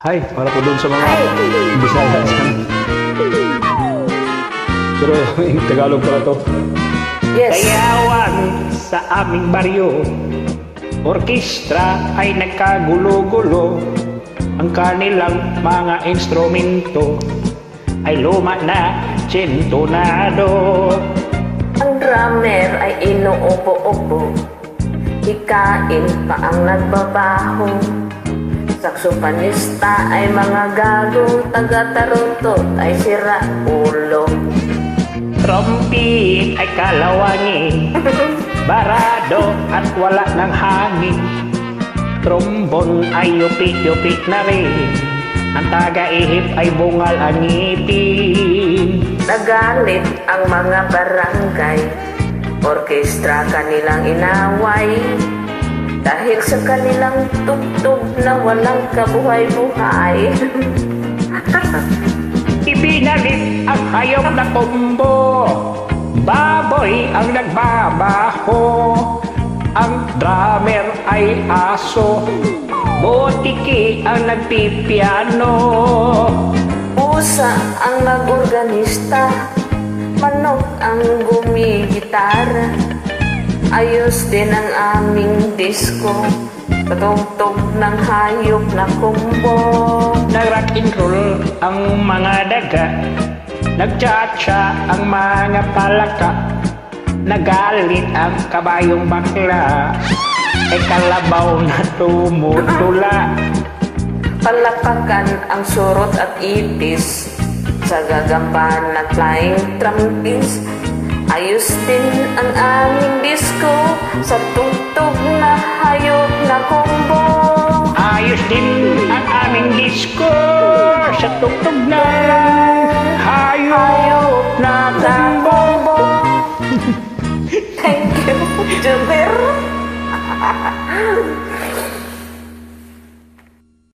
Hi, para po doon sa mga Bisaya dyan. Pero yung Tagalog pala to. Yes. Sayawan sa aming baryo, orkestra ay nagkagulo-gulo. Ang kanilang mga instrumento ay luma na tsintonado. Ang drummer ay inuupo-upo, hikain pa ang nagbabaho. Saksopanista ay mga gago, taga-taruntot ay sira ulo. Trumpet ay kalawangin, barado at wala ng hangin. Trombon ay yupit-yupit na rin, ang taga-ihip ay bungal ang ngipin. Nagalit ang mga barangay, orkestra kanilang inaway. Dahil sa kanilang tugtog na walang kabuhay-buhay. Ibinalit ang hayop na kumbo, baboy ang nagbabaho. Ang drummer ay aso, botiki ang nagpipiano. Pusa ang nag-organista, manok ang gumigitara. Ayos din ang aming disco, patugtog ng hayop na kumbo. Nag-rock and roll ang mga daga, nag-cha-cha ang mga palaka. Nagalit ang kabayong bakla, ay kalabaw na tumutula. Palapakan ang surot at ipis, sa gagampan at flying trumpets. Ayos din ang aming disco, sa tugtog na hayop na kumbo. Ayos din ang aming disco, sa tugtog na hayop na kumbo.